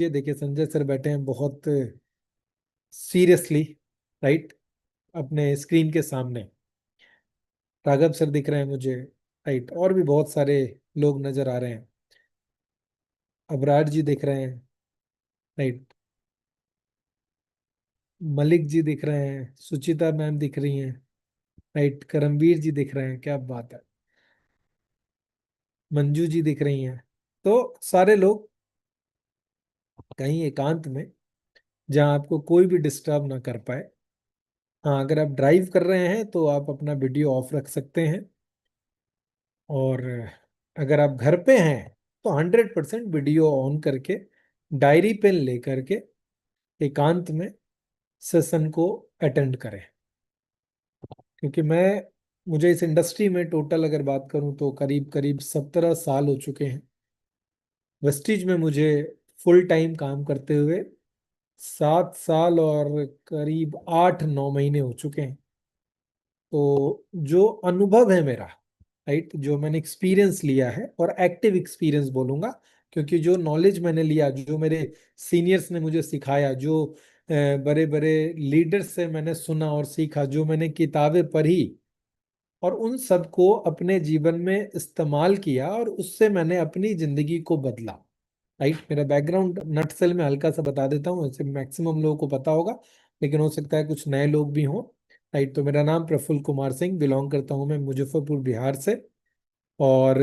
ये देखिए संजय सर बैठे हैं बहुत सीरियसली, राइट, अपने स्क्रीन के सामने। राघव सर दिख रहे हैं मुझे, राइट, और भी बहुत सारे लोग नजर आ रहे हैं। अबरार जी दिख रहे हैं, राइट, मलिक जी दिख रहे हैं, सुचिता मैम दिख रही हैं, राइट, करमवीर जी दिख रहे हैं, क्या बात है, मंजू जी दिख रही हैं। तो सारे लोग कहीं एकांत में, जहां आपको कोई भी डिस्टर्ब ना कर पाए। हाँ, अगर आप ड्राइव कर रहे हैं तो आप अपना वीडियो ऑफ रख सकते हैं, और अगर आप घर पे हैं तो 100% वीडियो ऑन करके डायरी पेन लेकर के एकांत में सेशन को अटेंड करें। क्योंकि मुझे इस इंडस्ट्री में टोटल अगर बात करूं तो करीब करीब 17 साल हो चुके हैं। वेस्टीज में मुझे फुल टाइम काम करते हुए 7 साल और करीब 8-9 महीने हो चुके हैं। तो जो अनुभव है मेरा, राइट, जो मैंने एक्सपीरियंस लिया है, और एक्टिव एक्सपीरियंस बोलूंगा, क्योंकि जो नॉलेज मैंने लिया, जो मेरे सीनियर्स ने मुझे सिखाया, जो बड़े बड़े लीडर्स से मैंने सुना और सीखा, जो मैंने किताबें पढ़ी और उन सबको अपने जीवन में इस्तेमाल किया, और उससे मैंने अपनी जिंदगी को बदला। राइट, मेरा बैकग्राउंड नटसेल में हल्का सा बता देता हूँ, ऐसे मैक्सिमम लोगों को पता होगा, लेकिन हो सकता है कुछ नए लोग भी हों। राइट, तो मेरा नाम प्रफुल्ल कुमार सिंह, बिलोंग करता हूँ मैं मुजफ्फरपुर बिहार से। और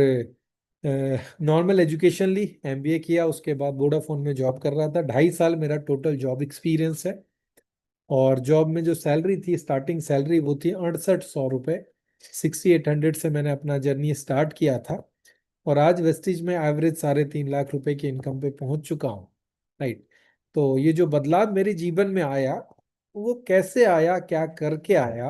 नॉर्मल एजुकेशन ली, एमबीए किया, उसके बाद वोडाफोन में जॉब कर रहा था। 2.5 साल मेरा टोटल जॉब एक्सपीरियंस है। और जॉब में जो सैलरी थी, स्टार्टिंग सैलरी, वो थी 6800 रुपये। 6800 से मैंने अपना जर्नी स्टार्ट किया था, और आज वेस्टिज में एवरेज 3.5 लाख रुपए की इनकम पे पहुंच चुका हूँ। राइट, तो ये जो बदलाव मेरे जीवन में आया, वो कैसे आया, क्या करके आया,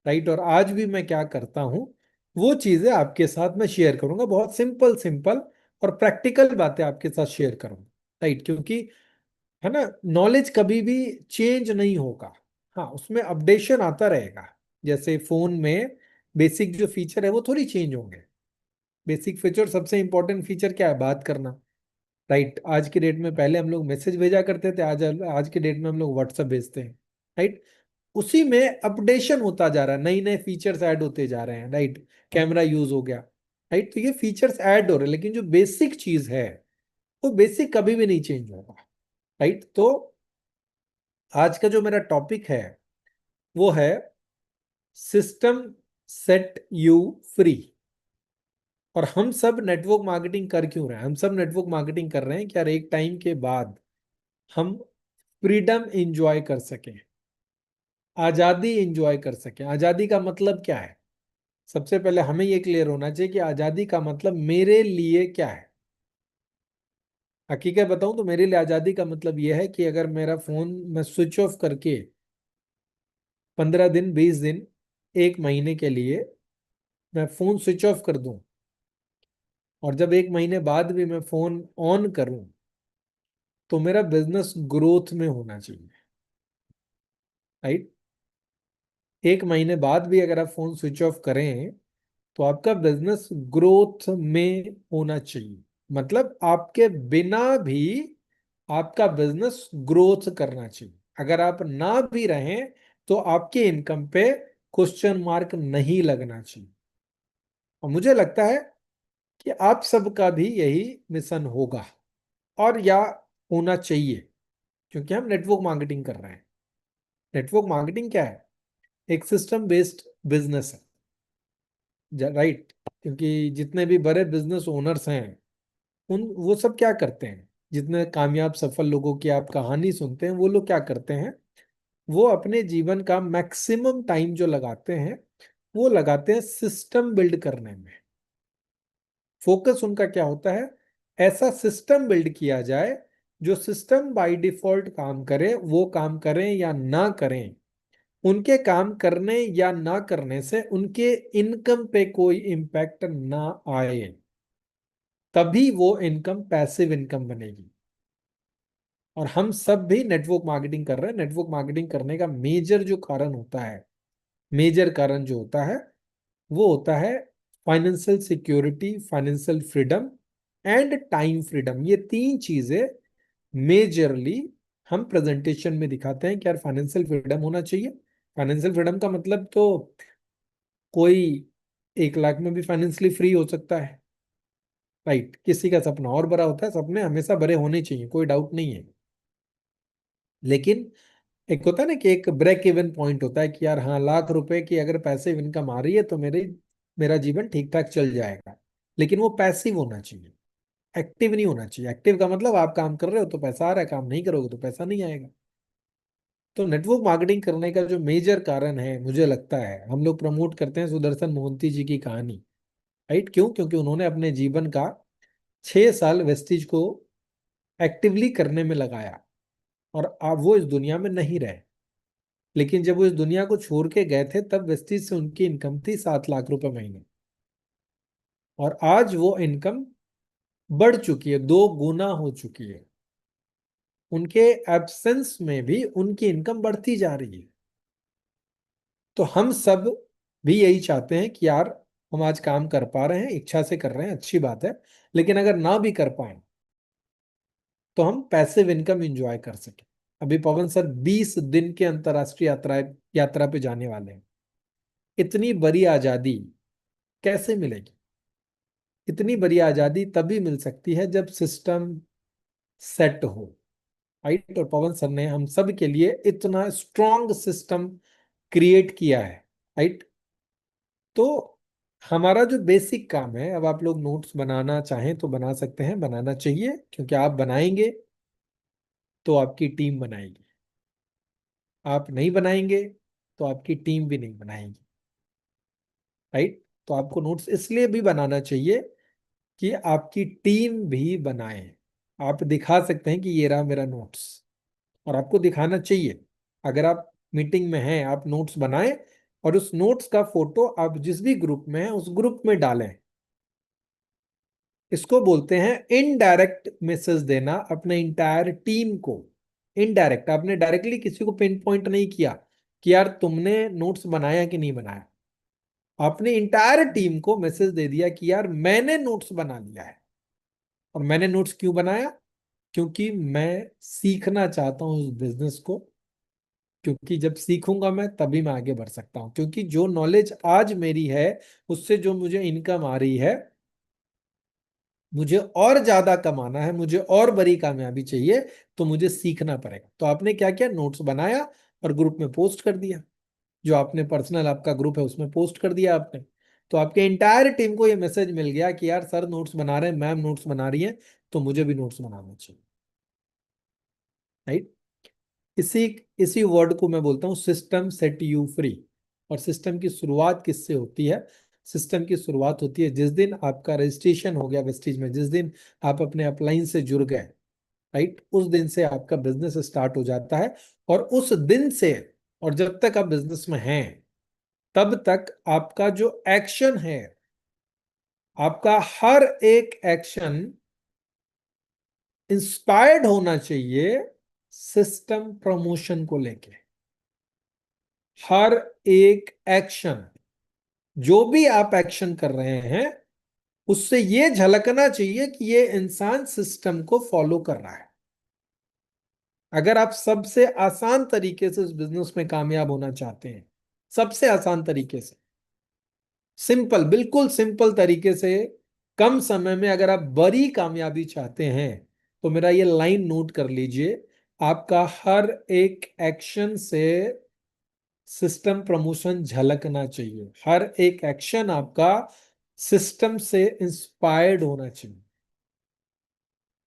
राइट, और आज भी मैं क्या करता हूँ, वो चीजें आपके साथ मैं शेयर करूंगा। बहुत सिंपल सिंपल और प्रैक्टिकल बातें आपके साथ शेयर करूंगा। राइट, क्योंकि है ना, नॉलेज कभी भी चेंज नहीं होगा। हाँ, उसमें अपडेशन आता रहेगा। जैसे फोन में बेसिक जो फीचर है वो थोड़ी चेंज होंगे। बेसिक फीचर, सबसे इंपॉर्टेंट फीचर क्या है? बात करना। राइट, आज के डेट में, पहले हम लोग मैसेज भेजा करते थे, आज आज के डेट में हम लोग व्हाट्सएप भेजते हैं। राइट, उसी में अपडेशन होता जा रहा है, नई नए फीचर्स ऐड होते जा रहे हैं। राइट, कैमरा यूज हो गया। राइट, तो ये फीचर्स ऐड हो रहे हैं, लेकिन जो बेसिक चीज है वो बेसिक कभी भी नहीं चेंज होगा। राइट, तो आज का जो मेरा टॉपिक है वो है सिस्टम सेट यू फ्री। और हम सब नेटवर्क मार्केटिंग कर क्यों रहे हैं? हम सब नेटवर्क मार्केटिंग कर रहे हैं कि यार एक टाइम के बाद हम फ्रीडम इंजॉय कर सकें, आजादी इंजॉय कर सकें। आजादी का मतलब क्या है? सबसे पहले हमें ये क्लियर होना चाहिए कि आजादी का मतलब मेरे लिए क्या है। हकीकत बताऊं तो मेरे लिए आजादी का मतलब यह है कि अगर मेरा फोन मैं स्विच ऑफ करके 15 दिन, 20 दिन, 1 महीने के लिए मैं फोन स्विच ऑफ कर दूं, और जब 1 महीने बाद भी मैं फोन ऑन करूं, तो मेरा बिजनेस ग्रोथ में होना चाहिए। राइट, 1 महीने बाद भी अगर आप फोन स्विच ऑफ करें तो आपका बिजनेस ग्रोथ में होना चाहिए। मतलब आपके बिना भी आपका बिजनेस ग्रोथ करना चाहिए। अगर आप ना भी रहें तो आपके इनकम पे क्वेश्चन मार्क नहीं लगना चाहिए। और मुझे लगता है कि आप सबका भी यही मिशन होगा, और या होना चाहिए, क्योंकि हम नेटवर्क मार्केटिंग कर रहे हैं। नेटवर्क मार्केटिंग क्या है? एक सिस्टम बेस्ड बिजनेस है। राइट, क्योंकि जितने भी बड़े बिजनेस ओनर्स हैं, उन वो सब क्या करते हैं? जितने कामयाब सफल लोगों की आप कहानी सुनते हैं, वो लोग क्या करते हैं? वो अपने जीवन का मैक्सिमम टाइम जो लगाते हैं, वो लगाते हैं सिस्टम बिल्ड करने में। फोकस उनका क्या होता है? ऐसा सिस्टम बिल्ड किया जाए जो सिस्टम बाय डिफॉल्ट काम करे। वो काम करें या ना करें, उनके काम करने या ना करने से उनके इनकम पे कोई इम्पैक्ट ना आए, तभी वो इनकम पैसिव इनकम बनेगी। और हम सब भी नेटवर्क मार्केटिंग कर रहे हैं। नेटवर्क मार्केटिंग करने का मेजर जो कारण होता है, मेजर कारण जो होता है, वो होता है financial security, financial freedom and time freedom. ये तीन चीजें मेजरली हम प्रेजेंटेशन में दिखाते हैं कि यार फाइनेंशियल फ्रीडम होना चाहिए। फाइनेंशियल फ्रीडम का मतलब तो कोई 1 लाख में भी फाइनेंशियली फ्री हो सकता है, राइट। किसी का सपना और बड़ा होता है, सपने हमेशा बड़े होने चाहिए, कोई डाउट नहीं है। लेकिन एक होता है ना कि एक ब्रेक इवन पॉइंट होता है कि यार हाँ, 1 लाख रुपए की अगर पैसिव इनकम आ रही है तो मेरा जीवन ठीक ठाक चल जाएगा। लेकिन वो पैसिव होना चाहिए, एक्टिव नहीं होना चाहिए। एक्टिव का मतलब आप काम कर रहे हो तो पैसा आ रहा है, काम नहीं करोगे तो पैसा नहीं आएगा। तो नेटवर्क मार्केटिंग करने का जो मेजर कारण है, मुझे लगता है हम लोग प्रमोट करते हैं सुदर्शन मोहंती जी की कहानी, राइट। क्यों? क्योंकि उन्होंने अपने जीवन का 6 साल वेस्टीज को एक्टिवली करने में लगाया और अब वो इस दुनिया में नहीं रहे। लेकिन जब वो इस दुनिया को छोड़ के गए थे तब वेस्टीज से उनकी इनकम थी 7 लाख रुपए महीने, और आज वो इनकम बढ़ चुकी है, 2 गुना हो चुकी है। उनके एब्सेंस में भी उनकी इनकम बढ़ती जा रही है। तो हम सब भी यही चाहते हैं कि यार हम आज काम कर पा रहे हैं, इच्छा से कर रहे हैं, अच्छी बात है। लेकिन अगर ना भी कर पाए तो हम पैसिव इनकम एंजॉय कर सके। अभी पवन सर 20 दिन के अंतर्राष्ट्रीय यात्रा पे जाने वाले हैं। इतनी बड़ी आजादी कैसे मिलेगी? इतनी बड़ी आजादी तभी मिल सकती है जब सिस्टम सेट हो, राइट। और पवन सर ने हम सब के लिए इतना स्ट्रॉन्ग सिस्टम क्रिएट किया है, राइट। तो हमारा जो बेसिक काम है, अब आप लोग नोट्स बनाना चाहें तो बना सकते हैं, बनाना चाहिए, क्योंकि आप बनाएंगे तो आपकी टीम बनाएगी। आप नहीं बनाएंगे तो आपकी टीम भी नहीं बनाएगी, राइट। तो आपको नोट्स इसलिए भी बनाना चाहिए कि आपकी टीम भी बनाए। आप दिखा सकते हैं कि ये रहा मेरा नोट्स, और आपको दिखाना चाहिए। अगर आप मीटिंग में हैं, आप नोट्स बनाएं और उस नोट्स का फोटो आप जिस भी ग्रुप में है उस ग्रुप में डालें। इसको बोलते हैं इनडायरेक्ट मैसेज देना अपने इंटायर टीम को। इनडायरेक्ट, आपने डायरेक्टली किसी को पिन पॉइंट नहीं किया कि यार तुमने नोट्स बनाया कि नहीं बनाया। आपने इंटायर टीम को मैसेज दे दिया कि यार मैंने नोट्स बना लिया है। और मैंने नोट्स क्यों बनाया? क्योंकि मैं सीखना चाहता हूँ उस बिजनेस को। क्योंकि जब सीखूंगा मैं तभी मैं आगे बढ़ सकता हूँ, क्योंकि जो नॉलेज आज मेरी है उससे जो मुझे इनकम आ रही है, मुझे और ज्यादा कमाना है, मुझे और बड़ी कामयाबी चाहिए, तो मुझे सीखना पड़ेगा। तो आपने क्या किया? नोट्स बनाया और ग्रुप में पोस्ट कर दिया। जो आपने पर्सनल आपका ग्रुप है उसमें पोस्ट कर दिया आपने। तो आपके इंटायर टीम को ये मैसेज मिल गया कि यार सर नोट्स बना रहे हैं, मैम नोट्स बना रही है, तो मुझे भी नोट्स बनाना चाहिए, राइट। इसी इसी वर्ड को मैं बोलता हूँ सिस्टम सेट यू फ्री। और सिस्टम की शुरुआत किससे होती है? सिस्टम की शुरुआत होती है जिस दिन आपका रजिस्ट्रेशन हो गया वेस्टीज में, जिस दिन आप अपने अपलाइन से जुड़ गए, राइट। उस दिन से आपका बिजनेस स्टार्ट हो जाता है। और उस दिन से, और जब तक आप बिजनेस में हैं तब तक आपका जो एक्शन है, आपका हर एक एक्शन इंस्पायर्ड होना चाहिए सिस्टम प्रमोशन को लेके। हर एक एक्शन, जो भी आप एक्शन कर रहे हैं, उससे ये झलकना चाहिए कि ये इंसान सिस्टम को फॉलो कर रहा है। अगर आप सबसे आसान तरीके से इस बिजनेस में कामयाब होना चाहते हैं, सबसे आसान तरीके से, सिंपल, बिल्कुल सिंपल तरीके से, कम समय में अगर आप बड़ी कामयाबी चाहते हैं, तो मेरा ये लाइन नोट कर लीजिए। आपका हर एक एक्शन से सिस्टम प्रमोशन झलकना चाहिए। हर एक एक्शन आपका सिस्टम से इंस्पायर्ड होना चाहिए,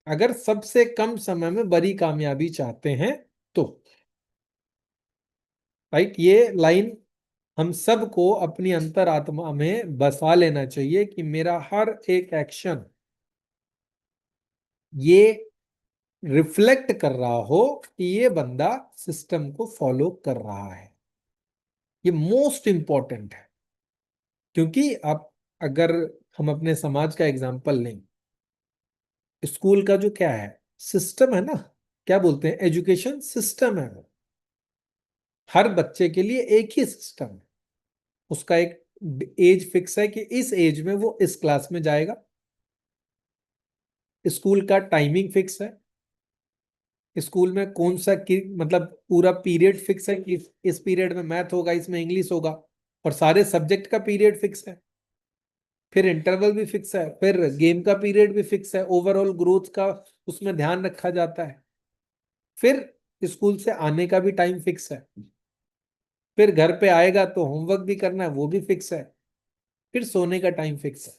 अगर सबसे कम समय में बड़ी कामयाबी चाहते हैं तो, राइट। ये लाइन हम सबको अपनी अंतरात्मा में बसा लेना चाहिए कि मेरा हर एक एक्शन ये रिफ्लेक्ट कर रहा हो कि ये बंदा सिस्टम को फॉलो कर रहा है। ये मोस्ट इंपॉर्टेंट है। क्योंकि आप, अगर हम अपने समाज का एग्जांपल लें, स्कूल का जो क्या है, सिस्टम है ना, क्या बोलते हैं, एजुकेशन सिस्टम है वो। हर बच्चे के लिए एक ही सिस्टम है। उसका एक एज फिक्स है कि इस एज में वो इस क्लास में जाएगा। स्कूल का टाइमिंग फिक्स है। स्कूल में कौन सा मतलब पूरा पीरियड फिक्स है कि इस पीरियड में मैथ होगा, इसमें इंग्लिश होगा, और सारे सब्जेक्ट का पीरियड फिक्स है। फिर इंटरवल भी फिक्स है, फिर गेम का पीरियड भी फिक्स है, ओवरऑल ग्रोथ का उसमें ध्यान रखा जाता है। फिर स्कूल से आने का भी टाइम फिक्स है। फिर घर पे आएगा तो होमवर्क भी करना है, वो भी फिक्स है। फिर सोने का टाइम फिक्स है।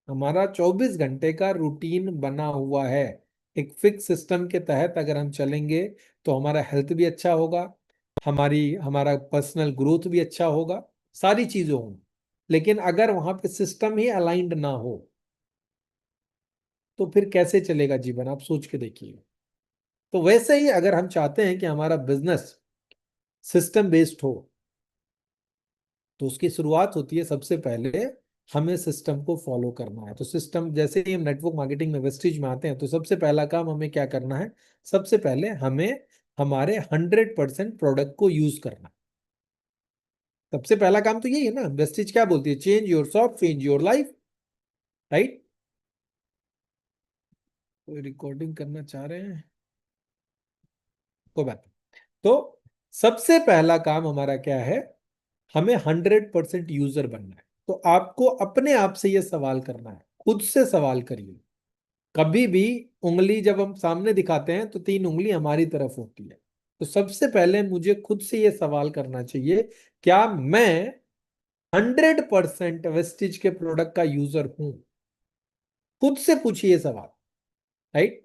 हमारा 24 घंटे का रूटीन बना हुआ है। एक फिक्स सिस्टम के तहत अगर हम चलेंगे तो हमारा हेल्थ भी अच्छा होगा, हमारा पर्सनल ग्रोथ भी अच्छा होगा, सारी चीजें होंगी। लेकिन अगर वहां पे सिस्टम ही अलाइंड ना हो तो फिर कैसे चलेगा जीवन, आप सोच के देखिए। तो वैसे ही अगर हम चाहते हैं कि हमारा बिजनेस सिस्टम बेस्ड हो, तो उसकी शुरुआत होती है सबसे पहले हमें सिस्टम को फॉलो करना है। तो सिस्टम, जैसे ही हम नेटवर्क मार्केटिंग में वेस्टिज में आते हैं, तो सबसे पहला काम हमें क्या करना है? सबसे पहले हमें हमारे 100% प्रोडक्ट को यूज करना है। सबसे पहला काम तो यही है ना। वेस्टिज क्या बोलती है? Change your shop, change your life. Right. कोई रिकॉर्डिंग करना चाह रहे हैं? कोई बात नहीं। तो सबसे पहला काम हमारा क्या है? हमें 100% यूजर बनना है। तो आपको अपने आप से यह सवाल करना है, खुद से सवाल करिए। कभी भी उंगली जब हम सामने दिखाते हैं तो 3 उंगली हमारी तरफ होती है। तो सबसे पहले मुझे खुद से यह सवाल करना चाहिए, क्या मैं 100% वेस्टिज के प्रोडक्ट का यूजर हूं? खुद से पूछिए ये सवाल। राइट।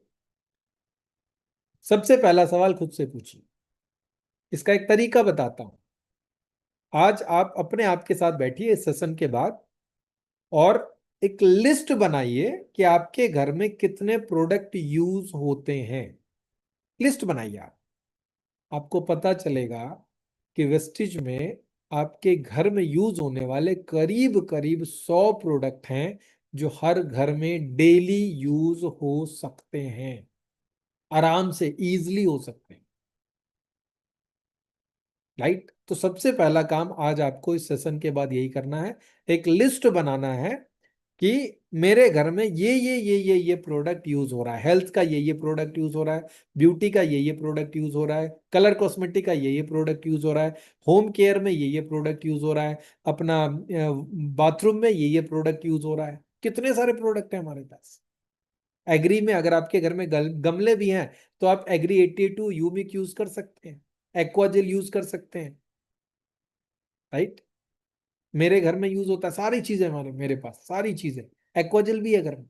सबसे पहला सवाल खुद से पूछिए। इसका एक तरीका बताता हूं। आज आप अपने आप के साथ बैठिए इस सेशन के बाद, और एक लिस्ट बनाइए कि आपके घर में कितने प्रोडक्ट यूज होते हैं। लिस्ट बनाइए आप। आपको पता चलेगा कि वेस्टिज में आपके घर में यूज होने वाले करीब करीब 100 प्रोडक्ट हैं, जो हर घर में डेली यूज हो सकते हैं, आराम से इजीली हो सकते हैं। राइट। तो सबसे पहला काम आज आपको इस सेशन के बाद यही करना है, एक लिस्ट बनाना है कि मेरे घर में ये प्रोडक्ट यूज हो रहा है। हेल्थ का ये प्रोडक्ट यूज हो रहा है, ब्यूटी का ये प्रोडक्ट यूज हो रहा है, कलर कॉस्मेटिक का ये प्रोडक्ट यूज हो रहा है, होम केयर में ये प्रोडक्ट यूज हो रहा है, अपना बाथरूम में ये प्रोडक्ट यूज हो रहा है। कितने सारे प्रोडक्ट हैं हमारे पास। एग्री में अगर आपके घर में गमले भी हैं, तो आप एग्री 82 यूमिक यूज कर सकते हैं, एक्वाजेल यूज कर सकते हैं। राइट। मेरे घर में यूज होता है, सारी चीजें हमारे मेरे पास सारी चीजें। एक्वाजेल भी है घर में,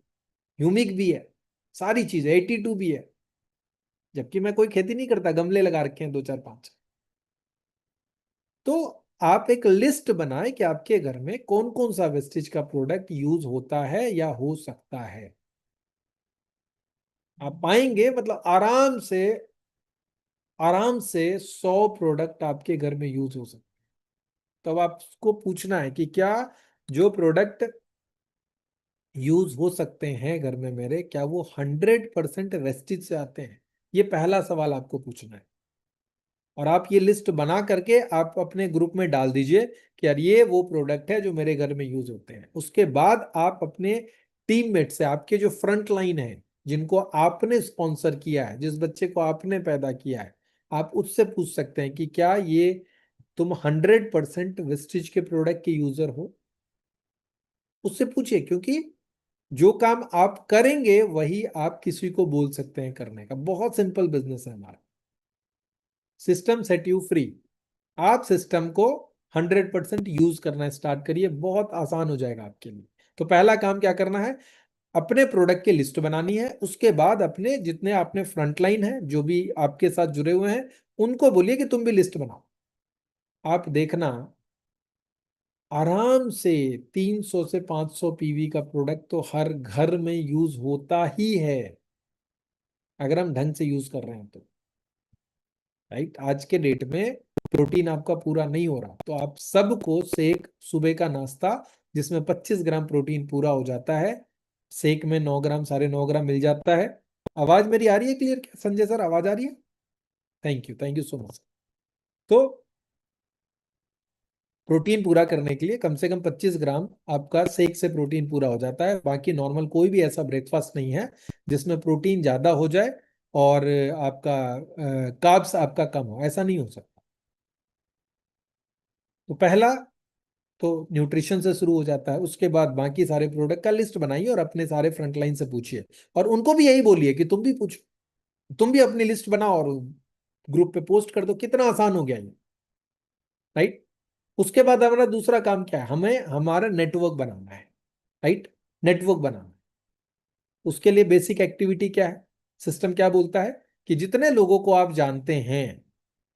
ह्यूमिक भी है, सारी चीजें 82 भी है। जबकि मैं कोई खेती नहीं करता, गमले लगा रखे हैं 2 4 5। तो आप एक लिस्ट बनाएं कि आपके घर में कौन कौन सा वेस्टेज का प्रोडक्ट यूज होता है या हो सकता है। आप पाएंगे मतलब आराम से 100 प्रोडक्ट आपके घर में यूज हो सकते हैं। तो अब आपको पूछना है कि क्या जो प्रोडक्ट यूज हो सकते हैं घर में मेरे, क्या वो 100% वेस्टेज से आते हैं? ये पहला सवाल आपको पूछना है। और आप ये लिस्ट बना करके आप अपने ग्रुप में डाल दीजिए कि यार ये वो प्रोडक्ट है जो मेरे घर में यूज होते हैं। उसके बाद आप अपने टीममेट से, आपके जो फ्रंट लाइन है, जिनको आपने स्पॉन्सर किया है, जिस बच्चे को आपने पैदा किया है, आप उससे पूछ सकते हैं कि क्या ये तुम 100% वेस्टेज के प्रोडक्ट के यूजर हो? उससे पूछिए, क्योंकि जो काम आप करेंगे वही आप किसी को बोल सकते हैं करने का। बहुत सिंपल बिजनेस है हमारा। System set you free. आप सिस्टम को 100% यूज करना स्टार्ट करिए, बहुत आसान हो जाएगा आपके लिए। तो पहला काम क्या करना है? अपने प्रोडक्ट की लिस्ट बनानी है। उसके बाद अपने जितने अपने फ्रंटलाइन है, जो भी आपके साथ जुड़े हुए हैं, उनको बोलिए कि तुम भी लिस्ट बनाओ। आप देखना, आराम से 300 से 500 पीवी का प्रोडक्ट तो हर घर में यूज होता ही है, अगर हम ढंग से यूज कर रहे हैं तो। राइट। आज के डेट में प्रोटीन आपका पूरा नहीं हो रहा, तो आप सबको सेक, सुबह का नाश्ता जिसमें 25 ग्राम प्रोटीन पूरा हो जाता है, सेक में 9 ग्राम, 9.5 ग्राम मिल जाता है। आवाज मेरी आ रही है क्लियर? क्या संजय सर, आवाज आ रही है? Thank you so much. तो प्रोटीन पूरा करने के लिए कम से कम 25 ग्राम आपका सेक से प्रोटीन पूरा हो जाता है। बाकी नॉर्मल कोई भी ऐसा ब्रेकफास्ट नहीं है जिसमें प्रोटीन ज्यादा हो जाए और आपका कार्ब्स आपका कम हो, ऐसा नहीं हो सकता। तो पहला तो न्यूट्रिशन से शुरू हो जाता है, उसके बाद बाकी सारे प्रोडक्ट का लिस्ट बनाइए और अपने सारे फ्रंटलाइन से पूछिए, और उनको भी यही बोलिए कि तुम भी पूछ, तुम भी अपनी लिस्ट बनाओ और ग्रुप पे पोस्ट कर दो। कितना आसान हो गया ये, राइट। उसके बाद हमारा दूसरा काम क्या है, हमें हमारा नेटवर्क बनाना है, राइट। नेटवर्क बनाना है, उसके लिए बेसिक एक्टिविटी क्या है, सिस्टम क्या बोलता है कि जितने लोगों को आप जानते हैं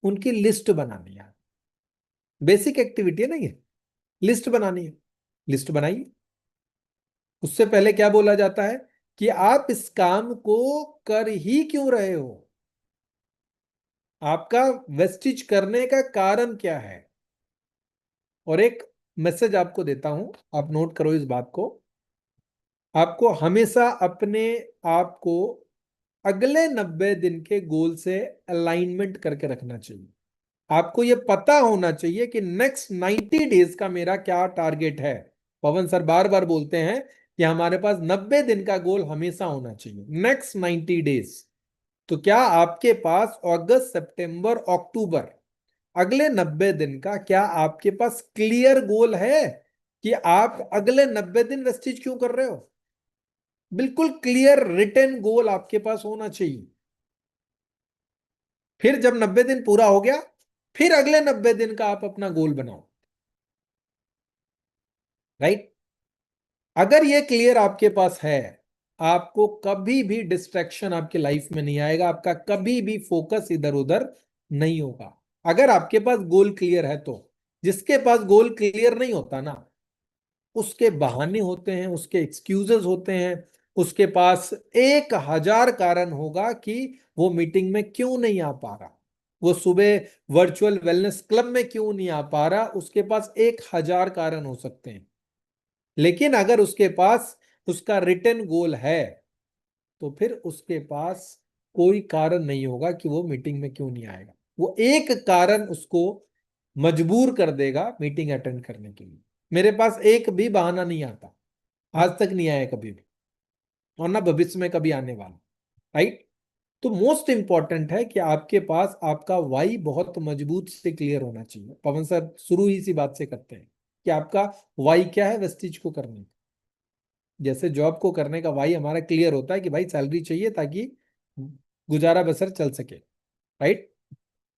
उनकी लिस्ट बनानी है। बेसिक एक्टिविटी है ना ये, लिस्ट बनानी है। लिस्ट बनाइए। उससे पहले क्या बोला जाता है कि आप इस काम को कर ही क्यों रहे हो, आपका वेस्टिज करने का कारण क्या है। और एक मैसेज आपको देता हूं, आप नोट करो इस बात को। आपको हमेशा अपने आप को अगले 90 दिन के गोल से अलाइनमेंट करके रखना चाहिए। आपको यह पता होना चाहिए कि नेक्स्ट 90 डेज का मेरा क्या टारगेट है। पवन सर बार बार बोलते हैं कि हमारे पास 90 दिन का गोल हमेशा होना चाहिए, नेक्स्ट 90 डेज। तो क्या आपके पास अगस्त सितंबर अक्टूबर अगले 90 दिन का क्या आपके पास क्लियर गोल है कि आप अगले 90 दिन वेस्टिज क्यों कर रहे हो। बिल्कुल क्लियर रिटन गोल आपके पास होना चाहिए। फिर जब 90 दिन पूरा हो गया, फिर अगले 90 दिन का आप अपना गोल बनाओ, राइट। अगर ये क्लियर आपके पास है, आपको कभी भी डिस्ट्रैक्शन आपके लाइफ में नहीं आएगा, आपका कभी भी फोकस इधर उधर नहीं होगा। अगर आपके पास गोल क्लियर है तो। जिसके पास गोल क्लियर नहीं होता ना, उसके बहाने होते हैं, उसके एक्सक्यूजेस होते हैं, उसके पास 1000 कारण होगा कि वो मीटिंग में क्यों नहीं आ पा रहा, वो सुबह वर्चुअल वेलनेस क्लब में क्यों नहीं आ पा रहा, उसके पास 1000 कारण हो सकते हैं। लेकिन अगर उसके पास उसका रिटन गोल है, तो फिर उसके पास कोई कारण नहीं होगा कि वो मीटिंग में क्यों नहीं आएगा। वो एक कारण उसको मजबूर कर देगा मीटिंग अटेंड करने के लिए। मेरे पास एक भी बहाना नहीं आता, आज तक नहीं आया कभी भी, और ना भविष्य में कभी आने वाला, राइट। तो मोस्ट इंपॉर्टेंट है कि आपके पास आपका वाई बहुत मजबूत से क्लियर होना चाहिए। पवन सर शुरू ही सी बात से करते हैं कि आपका वाई क्या है वेस्टिज को करने का। जैसे जॉब को करने का वाई हमारा क्लियर होता है कि भाई सैलरी चाहिए ताकि गुजारा बसर चल सके, राइट।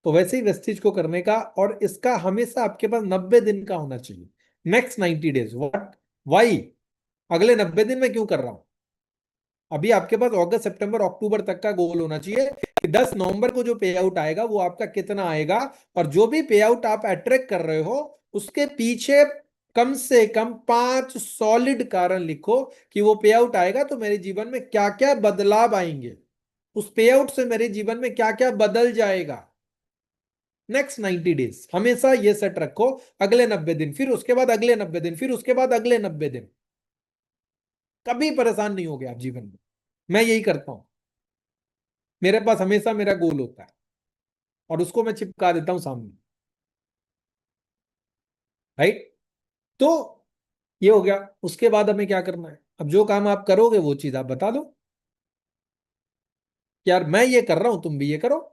तो वैसे ही वेस्टिज को करने का, और इसका हमेशा आपके पास 90 दिन का होना चाहिए। नेक्स्ट 90 डेज व्हाट, वाई, अगले 90 दिन में क्यों कर रहा हूं। अभी आपके पास अगस्त सितंबर अक्टूबर तक का गोल होना चाहिए कि 10 नवंबर को जो पे आउट आएगा वो आपका कितना आएगा, और जो भी पे आउट आप अट्रैक्ट कर रहे हो उसके पीछे कम से कम 5 सॉलिड कारण लिखो कि वो पे आउट आएगा तो मेरे जीवन में क्या क्या बदलाव आएंगे, उस पे आउट से मेरे जीवन में क्या क्या बदल जाएगा। नेक्स्ट 90 डेज हमेशा ये सेट रखो, अगले 90 दिन, फिर उसके बाद अगले 90 दिन, फिर उसके बाद अगले 90 दिन। कभी परेशान नहीं हो गया आप जीवन में। मैं यही करता हूं, मेरे पास हमेशा मेरा गोल होता है और उसको मैं चिपका देता हूं सामने, राइट। तो ये हो गया। उसके बाद हमें क्या करना है, अब जो काम आप करोगे वो चीज आप बता दो कि यार मैं ये कर रहा हूं, तुम भी ये करो।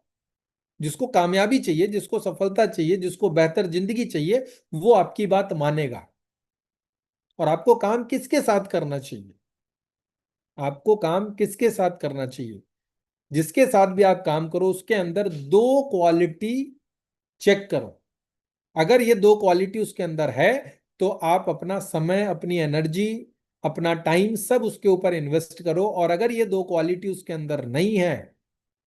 जिसको कामयाबी चाहिए, जिसको सफलता चाहिए, जिसको बेहतर जिंदगी चाहिए, वो आपकी बात मानेगा। और आपको काम किसके साथ करना चाहिए, आपको काम किसके साथ करना चाहिए, जिसके साथ भी आप काम करो उसके अंदर दो क्वालिटी चेक करो। अगर ये दो क्वालिटी उसके अंदर है तो आप अपना समय, अपनी एनर्जी, अपना टाइम सब उसके ऊपर इन्वेस्ट करो। और अगर ये दो क्वालिटी उसके अंदर नहीं है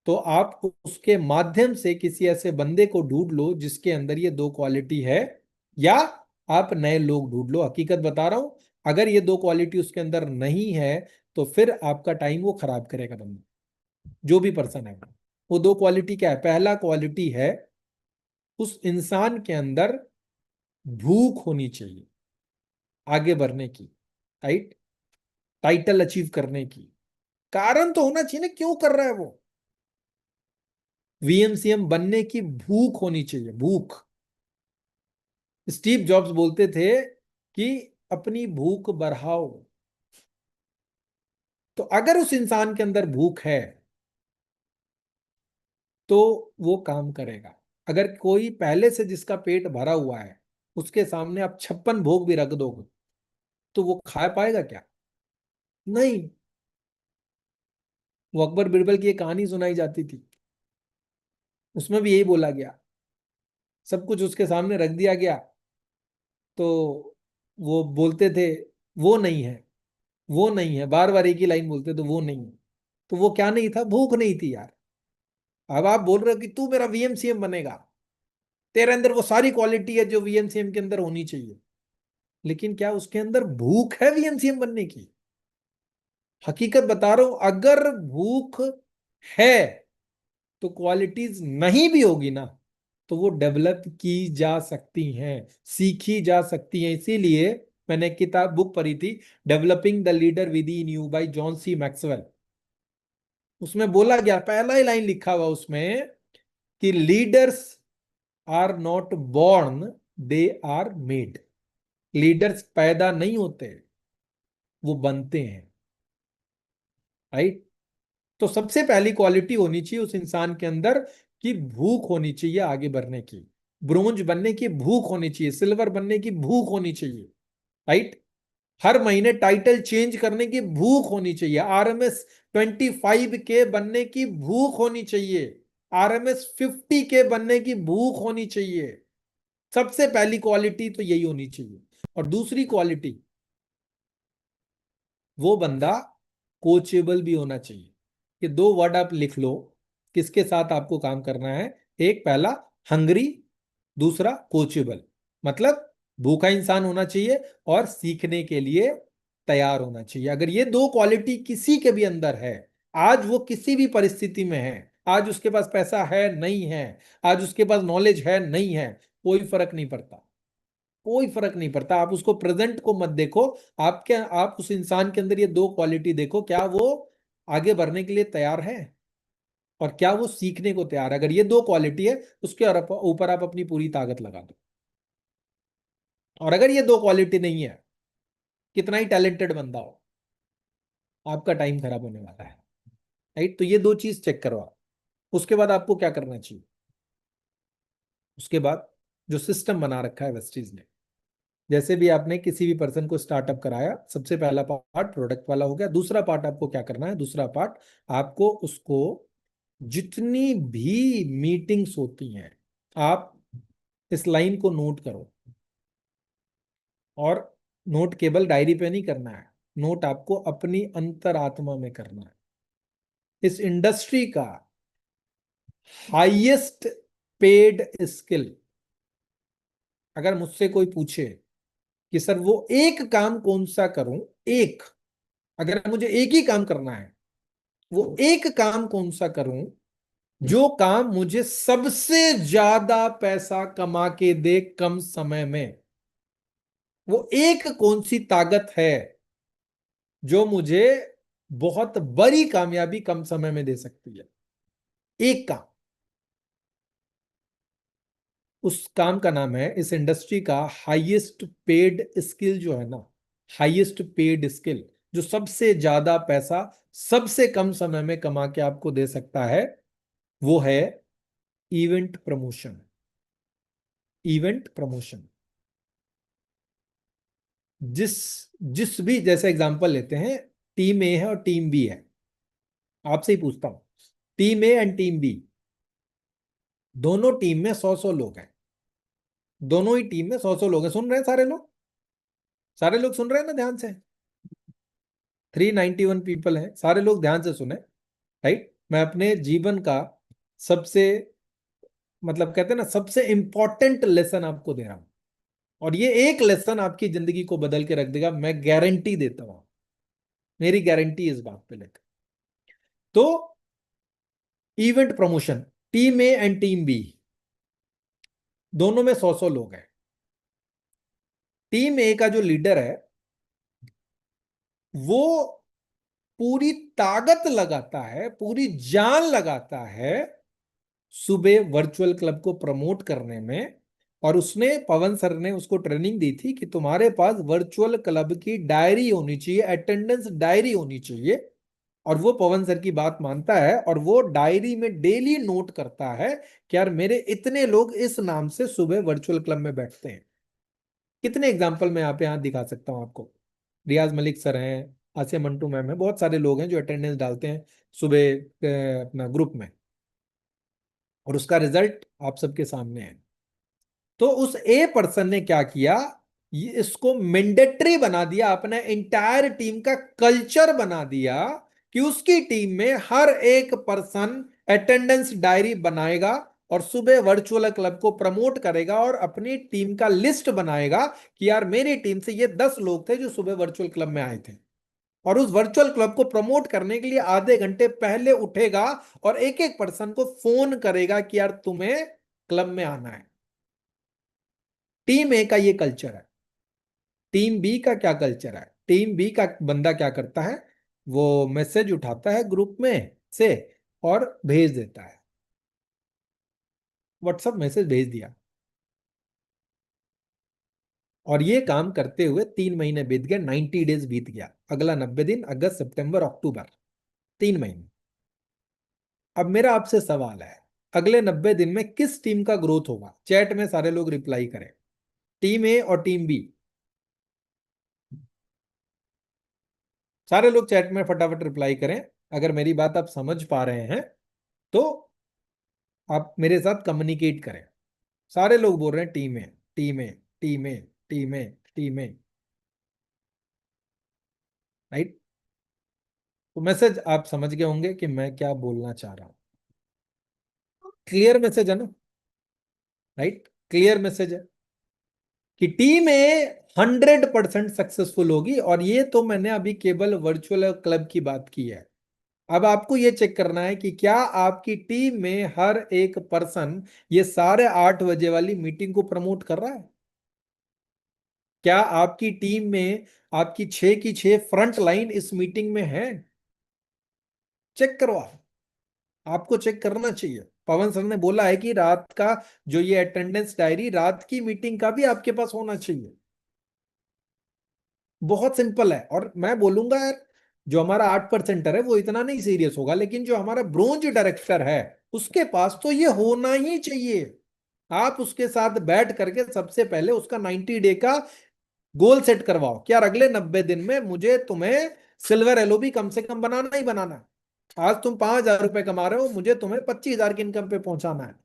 तो आप उसके माध्यम से किसी ऐसे बंदे को ढूंढ लो जिसके अंदर ये दो क्वालिटी है, या आप नए लोग ढूंढ लो। हकीकत बता रहा हूं, अगर ये दो क्वालिटी उसके अंदर नहीं है तो फिर आपका टाइम वो खराब करेगा बंदा, जो भी पर्सन है। वो दो क्वालिटी क्या है, पहला क्वालिटी है उस इंसान के अंदर भूख होनी चाहिए आगे बढ़ने की, राइट, टाइटल अचीव करने की। कारण तो होना चाहिए ना क्यों कर रहा है वो। वीएमसीएम बनने की भूख होनी चाहिए, भूख। स्टीव जॉब्स बोलते थे कि अपनी भूख बढ़ाओ। तो अगर उस इंसान के अंदर भूख है तो वो काम करेगा। अगर कोई पहले से जिसका पेट भरा हुआ है उसके सामने आप 56 भोग भी रख दोगे तो वो खा पाएगा क्या? नहीं। वो अकबर बिरबल की एक कहानी सुनाई जाती थी, उसमें भी यही बोला गया, सब कुछ उसके सामने रख दिया गया तो वो बोलते थे वो नहीं है, वो नहीं है, बार बार एक ही लाइन बोलते तो वो नहीं है। तो वो क्या नहीं था? भूख नहीं थी यार। अब आप बोल रहे हो कि तू मेरा वीएमसीएम बनेगा, तेरे अंदर वो सारी क्वालिटी है जो वीएमसीएम के अंदर होनी चाहिए, लेकिन क्या उसके अंदर भूख है वीएमसीएम बनने की? हकीकत बता रहा हूं, अगर भूख है तो क्वालिटीज नहीं भी होगी ना तो वो डेवलप की जा सकती हैं, सीखी जा सकती हैं। इसीलिए मैंने एक किताब बुक पढ़ी थी, developing the leader within you by John C Maxwell. उसमें बोला गया, पहला ही लाइन लिखा हुआ उसमें कि leaders are not born, they are made. Leaders पैदा नहीं होते, वो बनते हैं। राइट? तो सबसे पहली क्वालिटी होनी चाहिए उस इंसान के अंदर कि भूख होनी चाहिए आगे बढ़ने की, ब्रोंज बनने की भूख होनी चाहिए, सिल्वर बनने की भूख होनी चाहिए। राइट? हर महीने टाइटल चेंज करने की भूख होनी चाहिए, RMS 25 के बनने की भूख होनी चाहिए, RMS 50 के बनने की भूख होनी चाहिए। सबसे पहली क्वालिटी तो यही होनी चाहिए। और दूसरी क्वालिटी, वो बंदा कोचेबल भी होना चाहिए। ये दो वर्ड आप लिख लो, किसके साथ आपको काम करना है। एक, पहला हंग्री, दूसरा कोचेबल। मतलब भूखा इंसान होना चाहिए और सीखने के लिए तैयार होना चाहिए। अगर ये दो क्वालिटी किसी के भी अंदर है, आज वो किसी भी परिस्थिति में है, आज उसके पास पैसा है नहीं है, आज उसके पास नॉलेज है नहीं है, कोई फर्क नहीं पड़ता। कोई फर्क नहीं पड़ता। आप उसको प्रेजेंट को मत देखो, आप उस इंसान के अंदर ये दो क्वालिटी देखो, क्या वो आगे बढ़ने के लिए तैयार है और क्या वो सीखने को तैयार है। अगर ये दो क्वालिटी है उसके ऊपर आप अपनी पूरी ताकत लगा दो। और अगर ये दो क्वालिटी नहीं है, कितना ही टैलेंटेड बंदा हो, आपका टाइम खराब होने वाला है। राइट? तो ये दो चीज चेक करवा। उसके बाद आपको क्या करना चाहिए? उसके बाद जो सिस्टम बना रखा है वेस्टीज ने, जैसे भी आपने किसी भी पर्सन को स्टार्टअप कराया, सबसे पहला पार्ट प्रोडक्ट वाला हो गया। दूसरा पार्ट आपको क्या करना है? दूसरा पार्ट आपको उसको, जितनी भी मीटिंग्स होती हैं, आप इस लाइन को नोट करो। और नोट केवल डायरी पे नहीं करना है, नोट आपको अपनी अंतरात्मा में करना है। इस इंडस्ट्री का हाईएस्ट पेड स्किल, अगर मुझसे कोई पूछे कि सर वो एक काम कौन सा करूं, एक, अगर मुझे एक ही काम करना है, वो एक काम कौन सा करूं जो काम मुझे सबसे ज्यादा पैसा कमा के दे कम समय में, वो एक कौन सी ताकत है जो मुझे बहुत बड़ी कामयाबी कम समय में दे सकती है? एक काम। उस काम का नाम है, इस इंडस्ट्री का हाईएस्ट पेड स्किल जो है ना, हाईएस्ट पेड स्किल जो सबसे ज्यादा पैसा सबसे कम समय में कमा के आपको दे सकता है, वो है इवेंट प्रमोशन। Event promotion. जिस जिस भी, जैसे एग्जांपल लेते हैं, टीम ए है और टीम बी है। आपसे ही पूछता हूं, team A and team B, दोनों टीम में 100-100 लोग हैं। दोनों ही टीम में 100-100 लोग हैं। सुन रहे हैं सारे लोग? सारे लोग सुन रहे हैं ना ध्यान से? 391 पीपल हैं, सारे लोग ध्यान से सुने। राइट? मैं अपने जीवन का सबसे, मतलब कहते हैं ना, सबसे इंपॉर्टेंट लेसन आपको दे रहा हूं। और ये एक लेसन आपकी जिंदगी को बदल के रख देगा, मैं गारंटी देता हूं। मेरी गारंटी इस बात पे लेकर। तो event promotion, team A and team B, दोनों में 100-100 लोग हैं। टीम ए का जो लीडर है वो पूरी ताकत लगाता है, पूरी जान लगाता है सुबह वर्चुअल क्लब को प्रमोट करने में। और उसने, पवन सर ने उसको ट्रेनिंग दी थी कि तुम्हारे पास वर्चुअल क्लब की डायरी होनी चाहिए, अटेंडेंस डायरी होनी चाहिए। और वो पवन सर की बात मानता है और वो डायरी में डेली नोट करता है कि यार मेरे इतने लोग इस नाम से सुबह वर्चुअल क्लब में बैठते हैं। कितने एग्जाम्पल मैं यहाँ दिखा सकता हूँ आपको। रियाज मलिक सर हैं, आसिया मंटू मैम है, बहुत सारे लोग हैं जो अटेंडेंस डालते हैं सुबह अपना ग्रुप में, और उसका रिजल्ट आप सबके सामने है। तो उस ए पर्सन ने क्या किया, ये इसको मैंडेटरी बना दिया, अपने इंटायर टीम का कल्चर बना दिया कि उसकी टीम में हर एक पर्सन अटेंडेंस डायरी बनाएगा और सुबह वर्चुअल क्लब को प्रमोट करेगा और अपनी टीम का लिस्ट बनाएगा कि यार मेरी टीम से ये 10 लोग थे जो सुबह वर्चुअल क्लब में आए थे। और उस वर्चुअल क्लब को प्रमोट करने के लिए आधे घंटे पहले उठेगा और एक एक पर्सन को फोन करेगा कि यार तुम्हें क्लब में आना है। टीम ए का ये कल्चर है। टीम बी का क्या कल्चर है? टीम बी का बंदा क्या करता है, वो मैसेज उठाता है ग्रुप में से और भेज देता है, व्हाट्सएप मैसेज भेज दिया। और ये काम करते हुए 3 महीने बीत गए, 90 डेज बीत गया, अगला 90 दिन, अगस्त सितंबर अक्टूबर, 3 महीने। अब मेरा आपसे सवाल है, अगले 90 दिन में किस टीम का ग्रोथ होगा? चैट में सारे लोग रिप्लाई करें, टीम ए और टीम बी। सारे लोग चैट में फटाफट रिप्लाई करें। अगर मेरी बात आप समझ पा रहे हैं तो आप मेरे साथ कम्युनिकेट करें। सारे लोग बोल रहे हैं टीम है, टीम है, टीम है, टीम है, टीम है। राइट? तो मैसेज आप समझ गए होंगे कि मैं क्या बोलना चाह रहा हूं। क्लियर मैसेज है ना? राइट? क्लियर मैसेज है कि टीम ए 100% सक्सेसफुल होगी। और ये तो मैंने अभी केवल वर्चुअल क्लब की बात की है। अब आपको ये चेक करना है कि क्या आपकी टीम में हर एक पर्सन ये साढ़े 8 बजे वाली मीटिंग को प्रमोट कर रहा है? क्या आपकी टीम में आपकी 6 की 6 फ्रंट लाइन इस मीटिंग में है? चेक करो आप। आपको चेक करना चाहिए। पवन सर ने बोला है कि रात का जो ये अटेंडेंस डायरी, रात की मीटिंग का भी आपके पास होना चाहिए। बहुत सिंपल है। और मैं बोलूंगा यार, जो हमारा 8% है वो इतना नहीं सीरियस होगा, लेकिन जो हमारा ब्रोंज डायरेक्टर है उसके पास तो ये होना ही चाहिए। आप उसके साथ बैठ करके सबसे पहले उसका 90 डे का गोल सेट करवाओ कि यार अगले 90 दिन में मुझे तुम्हें सिल्वर एलओबी कम से कम बनाना ही बनाना है। आज तुम 5,000 रुपए कमा रहे हो, मुझे तुम्हें 25,000 की इनकम पे पहुंचाना है।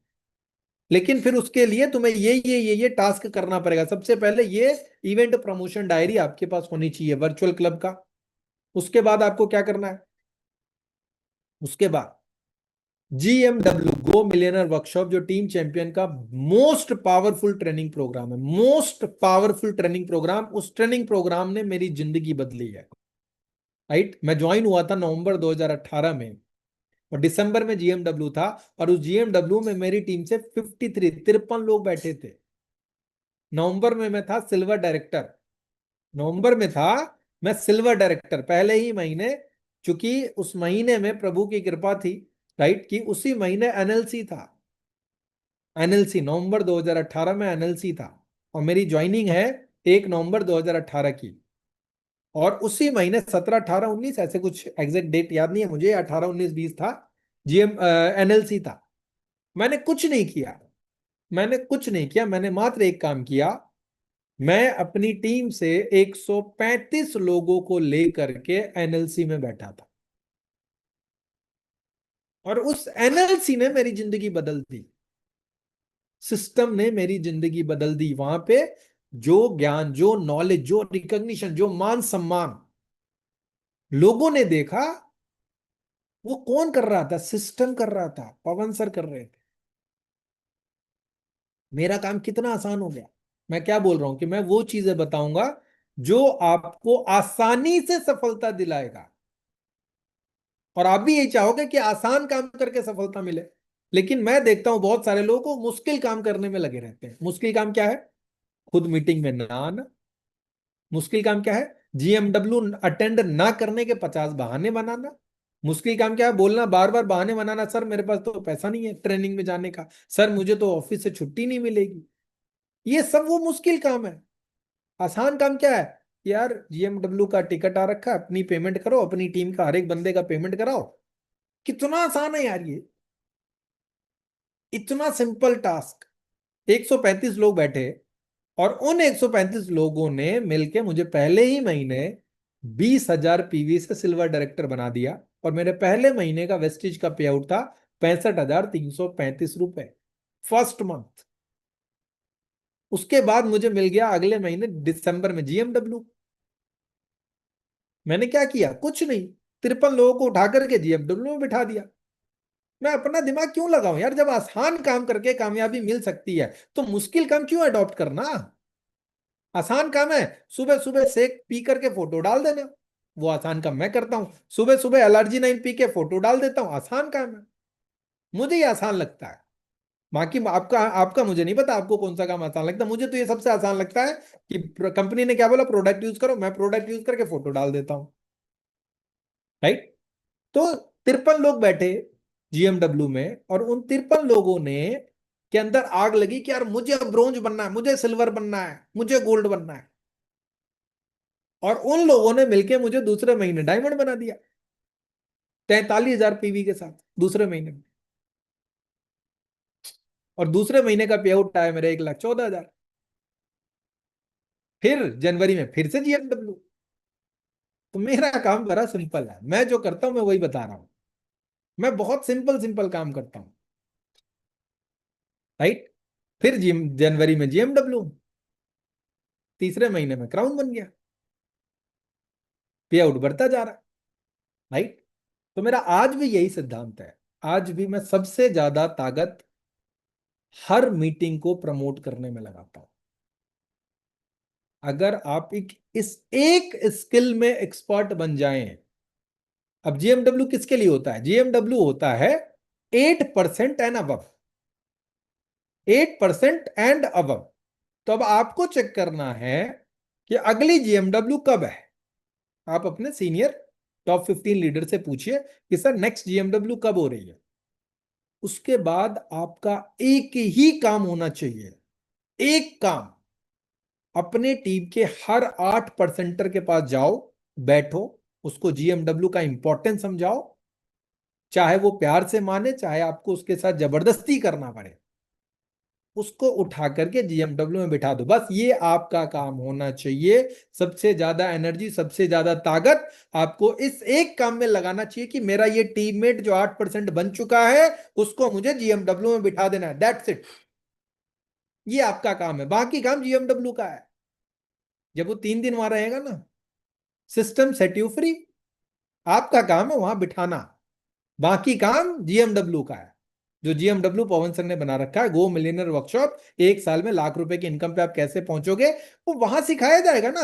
लेकिन फिर उसके लिए तुम्हें ये टास्क करना पड़ेगा। सबसे पहले ये इवेंट प्रमोशन डायरी आपके पास होनी चाहिए वर्चुअल क्लब का। उसके बाद आपको क्या करना है? उसके बाद GMW गो मिलियनर वर्कशॉप, जो टीम चैंपियन का मोस्ट पावरफुल ट्रेनिंग प्रोग्राम है, मोस्ट पावरफुल ट्रेनिंग प्रोग्राम। उस ट्रेनिंग प्रोग्राम ने मेरी जिंदगी बदली है। राइट? मैं ज्वाइन हुआ था नवंबर 2018 में और दिसंबर में GMW था। और उस GMW में मेरी टीम से 53 लोग बैठे थे। नवंबर में मैं था सिल्वर डायरेक्टर। नवंबर में था मैं सिल्वर डायरेक्टर, पहले ही महीने। चूंकि उस महीने में प्रभु की कृपा थी, राइट, कि उसी महीने NLC था। NLC नवंबर 2018 में NLC था। और मेरी ज्वाइनिंग है 1 नवंबर 2018 की। और उसी महीने 17 18 19 ऐसे कुछ एग्जैक्ट डेट याद नहीं है मुझे, 18 19 20 था, GM NLC था। मैंने कुछ नहीं किया। मैंने कुछ नहीं किया, मैंने मात्र एक काम किया। मैं अपनी टीम से 135 लोगों को लेकर के NLC में बैठा था। और उस NLC ने मेरी जिंदगी बदल दी। सिस्टम ने मेरी जिंदगी बदल दी। वहां पे जो ज्ञान, जो नॉलेज, जो रिकॉग्निशन, जो मान सम्मान लोगों ने देखा, वो कौन कर रहा था? सिस्टम कर रहा था, पवन सर कर रहे थे। मेरा काम कितना आसान हो गया। मैं क्या बोल रहा हूं कि मैं वो चीजें बताऊंगा जो आपको आसानी से सफलता दिलाएगा। और आप भी यही चाहोगे कि आसान काम करके सफलता मिले। लेकिन मैं देखता हूं बहुत सारे लोगों को मुश्किल काम करने में लगे रहते हैं। मुश्किल काम क्या है? खुद मीटिंग में ना आना। मुश्किल काम क्या है? GMW अटेंड ना करने के 50 बहाने बनाना। मुश्किल काम क्या है? बोलना, बार बार बहाने बनाना, सर मेरे पास तो पैसा नहीं है ट्रेनिंग में जाने का, सर मुझे तो ऑफिस से छुट्टी नहीं मिलेगी। ये सब वो मुश्किल काम है। आसान काम क्या है? यार जीएमडब्ल्यू का टिकट आ रखा है, अपनी पेमेंट करो, अपनी टीम का हर एक बंदे का पेमेंट कराओ। कितना आसान है यार ये, इतना सिंपल टास्क। 135 लोग बैठे, और उन 135 लोगों ने मिलके मुझे पहले ही महीने 20,000 पीवी से सिल्वर डायरेक्टर बना दिया। और मेरे पहले महीने का वेस्टिज का पे आउट था 65,335 रुपए, फर्स्ट मंथ। उसके बाद मुझे मिल गया अगले महीने दिसंबर में जीएमडब्ल्यू। मैंने क्या किया, कुछ नहीं, 53 लोगों को उठा करके जीएमडब्ल्यू में बिठा दिया। मैं अपना दिमाग क्यों लगाऊं यार, जब आसान काम करके कामयाबी मिल सकती है तो मुश्किल काम क्यों अडॉप्ट करना। आसान काम है, सुबह सुबह सेक पी करके फोटो डाल देना, वो आसान काम मैं करता हूं। सुबह सुबह एलर्जी 9 पी के फोटो डाल देता हूं, आसान काम है, मुझे ये आसान लगता है। बाकी आपका आपका मुझे नहीं पता आपको कौन सा काम आसान लगता है, मुझे तो ये सबसे आसान लगता है कि कंपनी ने क्या बोला, प्रोडक्ट यूज करो, मैं प्रोडक्ट यूज करके फोटो डाल देता हूं। राइट। तो 53 लोग बैठे जीएमडब्ल्यू में, और उन 53 लोगों ने के अंदर आग लगी कि यार मुझे ब्रोंज बनना है, मुझे सिल्वर बनना है, मुझे गोल्ड बनना है। और उन लोगों ने मिलके मुझे दूसरे महीने डायमंड बना दिया, 43,000 पीवी के साथ दूसरे महीने में। और दूसरे महीने का पे आउट आया मेरे 1,14,000। फिर जनवरी में फिर से जीएमडब्ल्यू। तो मेरा काम बड़ा सिंपल है, मैं जो करता हूं मैं वही बता रहा हूं। मैं बहुत सिंपल सिंपल काम करता हूं। राइट। फिर जनवरी में जीएमडब्ल्यू, तीसरे महीने में क्राउन बन गया, पे आउट बढ़ता जा रहा है। राइट। तो मेरा आज भी यही सिद्धांत है, आज भी मैं सबसे ज्यादा ताकत हर मीटिंग को प्रमोट करने में लगाता हूं। अगर आप इस एक स्किल में एक्सपर्ट बन जाएं। अब जीएमडब्ल्यू किसके लिए होता है, जीएमडब्ल्यू होता है 8% एंड अबव, 8% एंड अबव। तो अब आपको चेक करना है कि अगली जीएमडब्ल्यू कब है। आप अपने सीनियर टॉप 15 लीडर से पूछिए कि सर नेक्स्ट जीएमडब्ल्यू कब हो रही है। उसके बाद आपका एक ही काम होना चाहिए, एक काम, अपने टीम के हर 8 परसेंटर के पास जाओ, बैठो, उसको जीएमडब्ल्यू का इंपॉर्टेंस समझाओ, चाहे वो प्यार से माने, चाहे आपको उसके साथ जबरदस्ती करना पड़े, उसको उठा करके जीएमडब्ल्यू में बिठा दो। बस ये आपका काम होना चाहिए। सबसे ज्यादा एनर्जी, सबसे ज्यादा ताकत आपको इस एक काम में लगाना चाहिए कि मेरा ये टीममेट जो 8% बन चुका है, उसको मुझे जीएमडब्ल्यू में बिठा देना है, दैट्स इट। ये आपका काम है, बाकी काम जीएमडब्ल्यू का है। जब वो 3 दिन वहां रहेगा ना, सिस्टम सेट यू फ्री, आपका काम है वहां बिठाना, बाकी काम जीएमडब्ल्यू का है। जो जीएमडब्ल्यू पवन सर ने बना रखा है, गो मिलियनर वर्कशॉप, 1 साल में लाख रुपए की इनकम पे आप कैसे पहुंचोगे, वो वहां सिखाया जाएगा ना।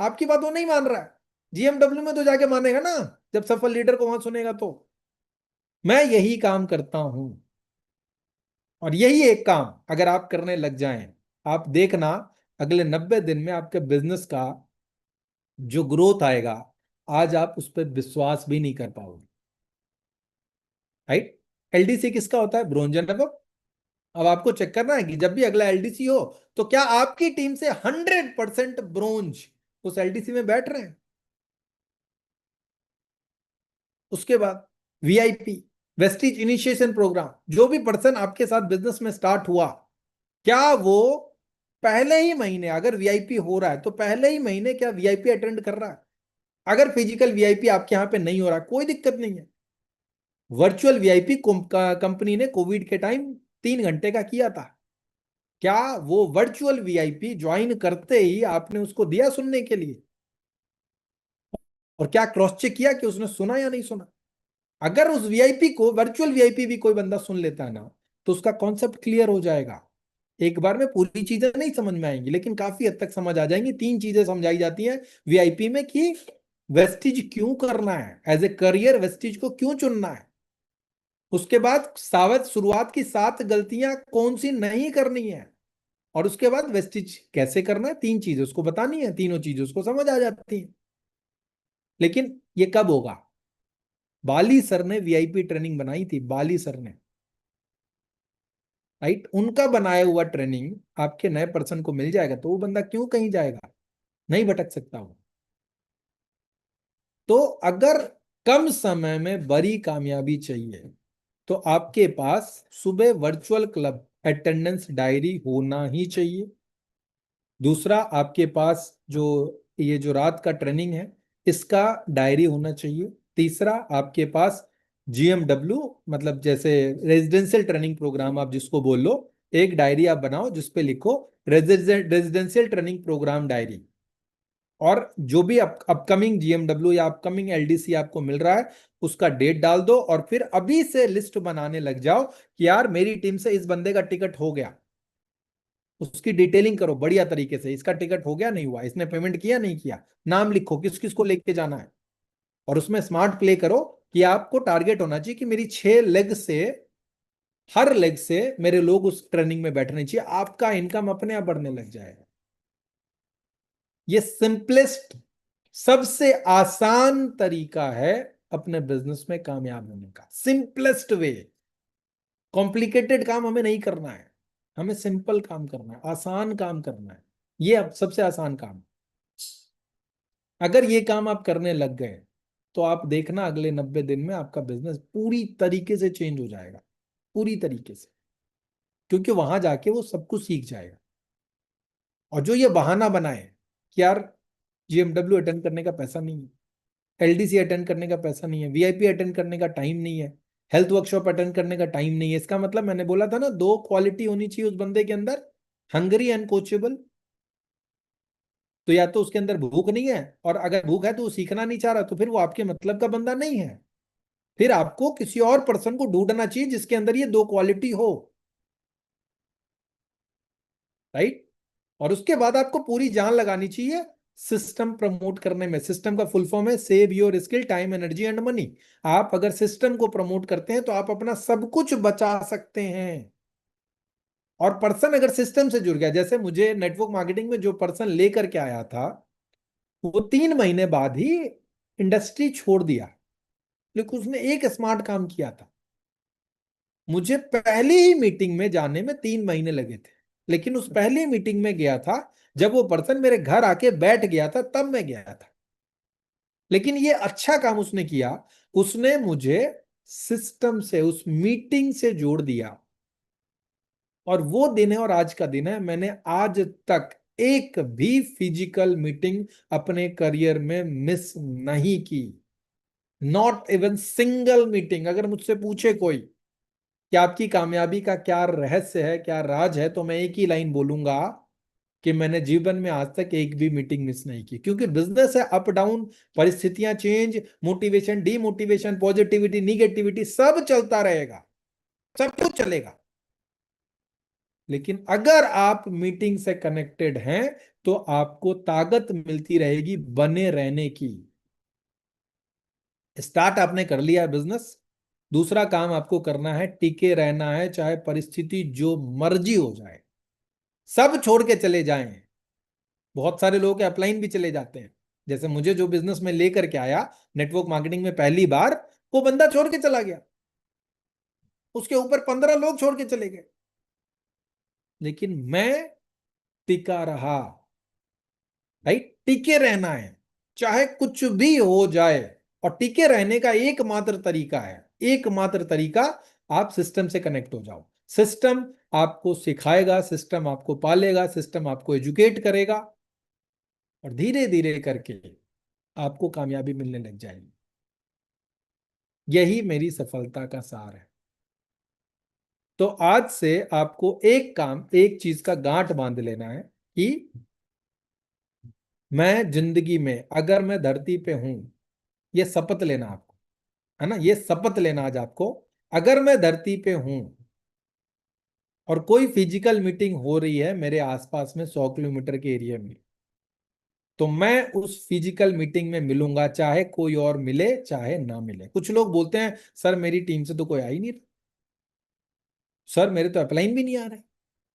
आपकी बात वो नहीं मान रहा है, जीएमडब्ल्यू में तो जाके मानेगा ना, जब सफल लीडर को वहां सुनेगा तो। मैं यही काम करता हूं, और यही एक काम अगर आप करने लग जाएं, आप देखना अगले 90 दिन में आपके बिजनेस का जो ग्रोथ आएगा, आज आप उस पर विश्वास भी नहीं कर पाओगे। राइट। एलडीसी किसका होता है, ब्रोंज एंड अबव। अब आपको चेक करना है कि जब भी अगला एलडीसी हो, तो क्या आपकी टीम से 100% ब्रोंज उस एलडीसी में बैठ रहे हैं। उसके बाद वीआईपी, वेस्टिज इनिशिएशन प्रोग्राम, जो भी पर्सन आपके साथ बिजनेस में स्टार्ट हुआ, क्या वो पहले ही महीने, अगर वीआईपी हो रहा है तो पहले ही महीने क्या वीआईपी अटेंड कर रहा है। अगर फिजिकल वीआईपी आपके यहां पे नहीं हो रहा, कोई दिक्कत नहीं है, वर्चुअल वीआईपी कंपनी ने कोविड के टाइम 3 घंटे का किया था। क्या वो वर्चुअल वीआईपी ज्वाइन करते ही आपने उसको दिया सुनने के लिए, और क्या क्रॉस चेक किया कि उसने सुना या नहीं सुना। अगर उस वीआईपी को, वर्चुअल वीआईपी भी कोई बंदा सुन लेता है ना, तो उसका कॉन्सेप्ट क्लियर हो जाएगा। एक बार में पूरी चीजें नहीं समझ में आएंगी, लेकिन काफी हद तक समझ आ जाएंगी। 3 चीजें समझाई जाती हैं वीआईपी में कि वेस्टिज क्यों करना है, एज ए करियर वेस्टिज को क्यों चुनना है। उसके बाद सावध शुरुआत की 7 गलतियां कौन सी नहीं करनी है, और उसके बाद वेस्टिज कैसे करना है। 3 चीजें उसको बतानी है, तीनों चीजें उसको समझ आ जाती हैं। लेकिन ये कब होगा, बाली सर ने वीआईपी ट्रेनिंग बनाई थी, बाली सर ने। राइट। उनका बनाया हुआ ट्रेनिंग आपके नए पर्सन को मिल जाएगा तो वो बंदा क्यों कहीं जाएगा। नहीं भटक सकता वो। तो अगर कम समय में बड़ी कामयाबी चाहिए तो आपके पास सुबह वर्चुअल क्लब अटेंडेंस डायरी होना ही चाहिए। दूसरा, आपके पास जो ये जो रात का ट्रेनिंग है इसका डायरी होना चाहिए। तीसरा, आपके पास GMW, मतलब जैसे रेजिडेंशियल ट्रेनिंग प्रोग्राम आप जिसको बोल लो, एक डायरी आप बनाओ जिसपे लिखो रेजिडेंशियल ट्रेनिंग प्रोग्राम डायरी। और जो भी अपकमिंग GMW या अपकमिंग LDC आपको मिल रहा है उसका डेट डाल दो, और फिर अभी से लिस्ट बनाने लग जाओ कि यार मेरी टीम से इस बंदे का टिकट हो गया। उसकी डिटेलिंग करो बढ़िया तरीके से, इसका टिकट हो गया नहीं हुआ, इसने पेमेंट किया नहीं किया, नाम लिखो किस किस को लेके जाना है। और उसमें स्मार्ट प्ले करो कि आपको टारगेट होना चाहिए कि मेरी 6 लेग से, हर लेग से मेरे लोग उस ट्रेनिंग में बैठने चाहिए। आपका इनकम अपने आप बढ़ने लग जाएगा। ये सिंपलेस्ट, सबसे आसान तरीका है अपने बिजनेस में कामयाब होने का। Simplest way. कॉम्प्लिकेटेड काम हमें नहीं करना है, हमें सिंपल काम करना है, आसान काम करना है। ये अब सबसे आसान काम। अगर ये काम आप करने लग गए तो आप देखना अगले 90 दिन में आपका बिजनेस पूरी तरीके से चेंज हो जाएगा, पूरी तरीके से। क्योंकि वहां जाके वो सब कुछ सीख जाएगा। और जो ये बहाना बनाए कि यार GMW अटेंड करने का पैसा नहीं है, LDC अटेंड करने का पैसा नहीं है, VIP अटेंड करने का टाइम नहीं है, हेल्थ वर्कशॉप अटेंड करने का टाइम नहीं है, इसका मतलब मैंने बोला था ना, 2 क्वालिटी होनी चाहिए उस बंदे के अंदर, हंगरी एंड कोचेबल। तो या तो उसके अंदर भूख नहीं है, और अगर भूख है तो वो सीखना नहीं चाह रहा, तो फिर वो आपके मतलब का बंदा नहीं है। फिर आपको किसी और पर्सन को ढूंढना चाहिए जिसके अंदर ये 2 क्वालिटी हो। राइट। और उसके बाद आपको पूरी जान लगानी चाहिए सिस्टम प्रमोट करने में। सिस्टम का फुल फॉर्म है save your skill time energy and money. आप अगर सिस्टम को प्रमोट करते हैं तो आप अपना सब कुछ बचा सकते हैं। और पर्सन अगर सिस्टम से जुड़ गया, जैसे मुझे नेटवर्क मार्केटिंग में जो पर्सन लेकर के आया था, वो 3 महीने बाद ही इंडस्ट्री छोड़ दिया, लेकिन उसने एक स्मार्ट काम किया था। मुझे पहली ही मीटिंग में जाने में 3 महीने लगे थे, लेकिन उस पहली मीटिंग में गया था जब वो पर्सन मेरे घर आके बैठ गया था, तब मैं गया था। लेकिन ये अच्छा काम उसने किया, उसने मुझे सिस्टम से, उस मीटिंग से जोड़ दिया। और वो दिन है, और आज का दिन है, मैंने आज तक एक भी फिजिकल मीटिंग अपने करियर में मिस नहीं की। Not even single meeting. अगर मुझसे पूछे कोई कि आपकी कामयाबी का क्या रहस्य है, क्या राज है, तो मैं एक ही लाइन बोलूंगा कि मैंने जीवन में आज तक एक भी मीटिंग मिस नहीं की। क्योंकि बिजनेस है, अप डाउन, परिस्थितियां change, motivation demotivation, positivity negativity, सब चलता रहेगा, सब कुछ चलेगा। लेकिन अगर आप मीटिंग से कनेक्टेड हैं तो आपको ताकत मिलती रहेगी बने रहने की। स्टार्ट आपने कर लिया है बिजनेस, दूसरा काम आपको करना है टिके रहना है, चाहे परिस्थिति जो मर्जी हो जाए, सब छोड़ के चले जाएं। बहुत सारे लोग अपलाइन भी चले जाते हैं। जैसे मुझे जो बिजनेस में लेकर के आया नेटवर्क मार्केटिंग में पहली बार, वो बंदा छोड़ के चला गया, उसके ऊपर 15 लोग छोड़ के चले गए, लेकिन मैं टिका रहा। भाई टिके रहना है चाहे कुछ भी हो जाए। और टिके रहने का एकमात्र तरीका है, एकमात्र तरीका, आप सिस्टम से कनेक्ट हो जाओ। सिस्टम आपको सिखाएगा, सिस्टम आपको पालेगा, सिस्टम आपको एजुकेट करेगा, और धीरे धीरे करके आपको कामयाबी मिलने लग जाएगी। यही मेरी सफलता का सार है। तो आज से आपको एक काम, एक चीज का गांठ बांध लेना है कि मैं जिंदगी में अगर मैं धरती पे हूं, ये शपथ लेना आपको, है ना, ये शपथ लेना आज आपको। अगर मैं धरती पे हूं और कोई फिजिकल मीटिंग हो रही है मेरे आसपास में 100 किलोमीटर के एरिया में, तो मैं उस फिजिकल मीटिंग में मिलूंगा, चाहे कोई और मिले चाहे ना मिले। कुछ लोग बोलते हैं सर मेरी टीम से तो कोई आ ही नहीं रहा, सर मेरे तो अपलाइन भी नहीं आ रहे।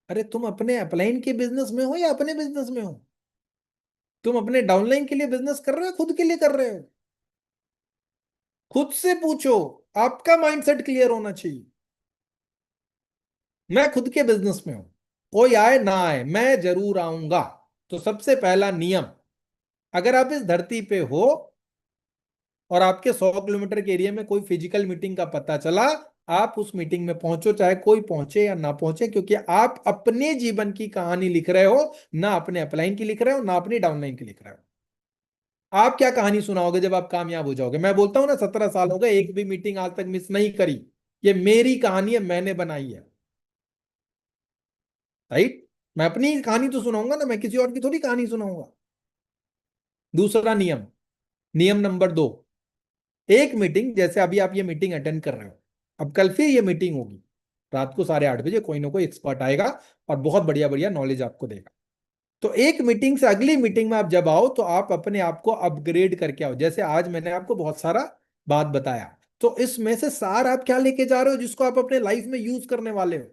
अरे तुम अपने अपलाइन के बिजनेस में हो या अपने बिजनेस में हो? तुम अपने डाउनलाइन के लिए बिजनेस कर रहे हो, खुद के लिए कर रहे हो? खुद से पूछो। आपका माइंडसेट क्लियर होना चाहिए। मैं खुद के बिजनेस में हूं, कोई आए ना आए मैं जरूर आऊंगा। तो सबसे पहला नियम, अगर आप इस धरती पे हो और आपके 100 किलोमीटर के एरिया में कोई फिजिकल मीटिंग का पता चला, आप उस मीटिंग में पहुंचो, चाहे कोई पहुंचे या ना पहुंचे, क्योंकि आप अपने जीवन की कहानी लिख रहे हो, ना अपने अपलाइन की लिख रहे हो, ना अपनी डाउनलाइन की लिख रहे हो। आप क्या कहानी सुनाओगे जब आप कामयाब हो जाओगे? मैं बोलता हूं ना, 17 साल हो गए, एक भी मीटिंग आज तक मिस नहीं करी। ये मेरी कहानी है, मैंने बनाई है। राइट? मैं अपनी कहानी तो सुनाऊंगा ना, मैं किसी और की थोड़ी कहानी सुनाऊंगा। दूसरा नियम, नियम नंबर 2, एक मीटिंग, जैसे अभी आप ये मीटिंग अटेंड कर रहे हो, अब कल फिर ये मीटिंग होगी रात को 8:30 बजे, कोई ना कोई एक्सपर्ट आएगा और बहुत बढ़िया बढ़िया नॉलेज आपको देगा। तो एक मीटिंग से अगली मीटिंग में आप जब आओ तो आप अपने आप को अपग्रेड करके आओ। जैसे आज मैंने आपको बहुत सारा बात बताया, तो इसमें से सार आप क्या लेके जा रहे हो जिसको आप अपने लाइफ में यूज करने वाले हो?